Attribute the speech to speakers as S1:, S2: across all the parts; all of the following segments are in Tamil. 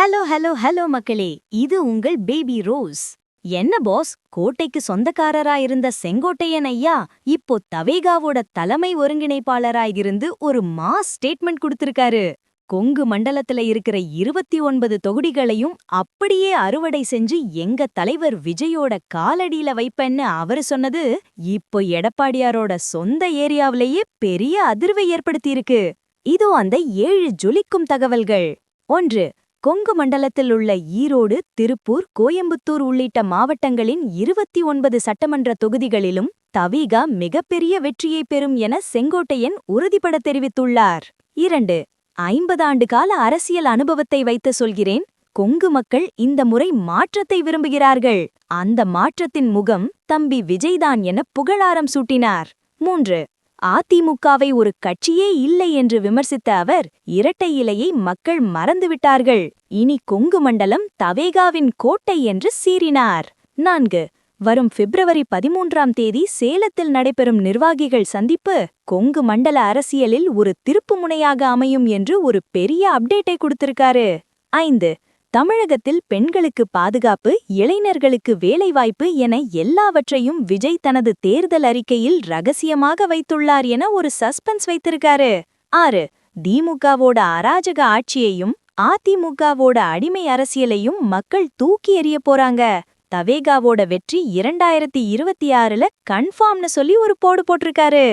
S1: ஹலோ ஹலோ ஹலோ மக்களே, இது உங்கள் பேபி ரோஸ். என்ன பாஸ், கோட்டைக்கு சொந்தக்காரராயிருந்த செங்கோட்டையன் ஐயா இப்போ தவேகாவோட தலைமை ஒருங்கிணைப்பாளராயிருந்து ஒரு மாஸ் ஸ்டேட்மெண்ட் கொடுத்திருக்காரு. கொங்கு மண்டலத்துல இருக்கிற 29 தொகுதிகளையும் அப்படியே அறுவடை செஞ்சு எங்க தலைவர் விஜயோட காலடியில வைப்பேன்னு அவரு சொன்னது இப்போ எடப்பாடியாரோட சொந்த ஏரியாவிலேயே பெரிய அதிர்வை ஏற்படுத்தியிருக்கு. இதோ அந்த 7 ஜொலிக்கும் தகவல்கள். 1. கொங்கு மண்டலத்தில் உள்ள ஈரோடு, திருப்பூர், கோயம்புத்தூர் உள்ளிட்ட மாவட்டங்களின் 29 சட்டமன்ற தொகுதிகளிலும் தவிக மிகப்பெரிய வெற்றியை பெறும் என செங்கோட்டையன் உறுதிபட தெரிவித்துள்ளார். 2. 50 ஆண்டு கால அரசியல் அனுபவத்தை வைத்து சொல்கிறேன், கொங்கு மக்கள் இந்த முறை மாற்றத்தை விரும்புகிறார்கள். அந்த மாற்றத்தின் முகம் தம்பி விஜய்தான் என புகழாரம் சூட்டினார். 3. அதிமுகவை ஒரு கட்சியே இல்லை என்று விமர்சித்த அவர், இரட்டை இலையை மக்கள் மறந்துவிட்டார்கள், இனி கொங்கு மண்டலம் தவேகாவின் கோட்டை என்று சீறினார். 4. வரும் பிப்ரவரி 13ஆம் தேதி சேலத்தில் நடைபெறும் நிர்வாகிகள் சந்திப்பு கொங்கு மண்டல அரசியலில் ஒரு திருப்புமுனையாக அமையும் என்று ஒரு பெரிய அப்டேட்டை கொடுத்திருக்காரு. 5. தமிழகத்தில் பெண்களுக்கு பாதுகாப்பு, இளைஞர்களுக்கு வேலைவாய்ப்பு என எல்லாவற்றையும் விஜய் தனது தேர்தல் அறிக்கையில் ரகசியமாக வைத்துள்ளார் என ஒரு சஸ்பென்ஸ் வைத்திருக்காரு. 6. திமுகவோட அராஜக ஆட்சியையும் அதிமுகவோட அடிமை அரசியலையும் மக்கள் தூக்கி எறிய போறாங்க. தவேகாவோட வெற்றி 2026ல கன்ஃபார்ம்னு சொல்லி ஒரு போடு போட்டிருக்காரு.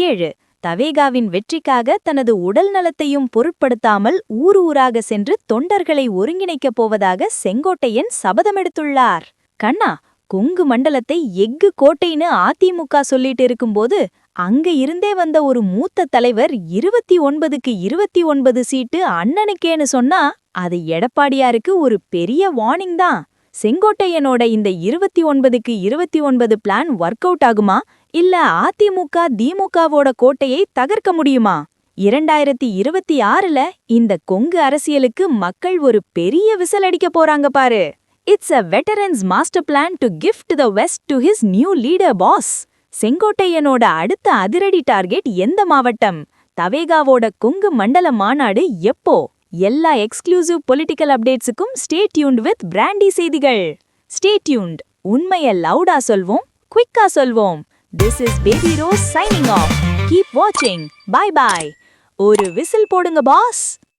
S1: 7. தவேகாவின் வெற்றிக்காக தனது உடல் நலத்தையும் பொருட்படுத்தாமல் ஊர் ஊராக சென்று தொண்டர்களை ஒருங்கிணைக்கப் போவதாக செங்கோட்டையன் சபதமெடுத்துள்ளார். கண்ணா, கொங்கு மண்டலத்தை எஃகு கோட்டைன்னு அதிமுக சொல்லிட்டு இருக்கும்போது அங்க இருந்தே வந்த ஒரு மூத்த தலைவர் 29க்கு 29 சீட்டு அண்ணனுக்கேன்னு சொன்னா அது எடப்பாடியாருக்கு ஒரு பெரிய வார்னிங் தான். செங்கோட்டையனோட இந்த 29க்கு 29 பிளான் ஒர்க் அவுட் ஆகுமா, இல்ல அதிமுக திமுகவோட கோட்டையை தகர்க்க முடியுமா? 2026ல இந்த கொங்கு அரசியலுக்கு மக்கள் ஒரு பெரிய விசில் அடிக்க போறாங்க பாரு. It's a veteran's master plan to gift the west to his new leader boss. செங்கோட்டையனோட அடுத்த அதிரடி டார்கெட் எந்த மாவட்டம்? தவேகாவோட கொங்கு மண்டல மாநாடு எப்போ? எல்லா எக்ஸ்க்ளூசிவ் பொலிட்டிக்கல் அப்டேட்ஸுக்கும் ஸ்டே டியூன்ட் வித் பிராண்டி செய்திகள். Stay tuned. உண்மையை லவுடா சொல்வோம், குவிக்கா சொல்வோம். This is Baby Rose signing off. Keep watching. Bye bye. ஒரு விசில் போடுங்க பாஸ்.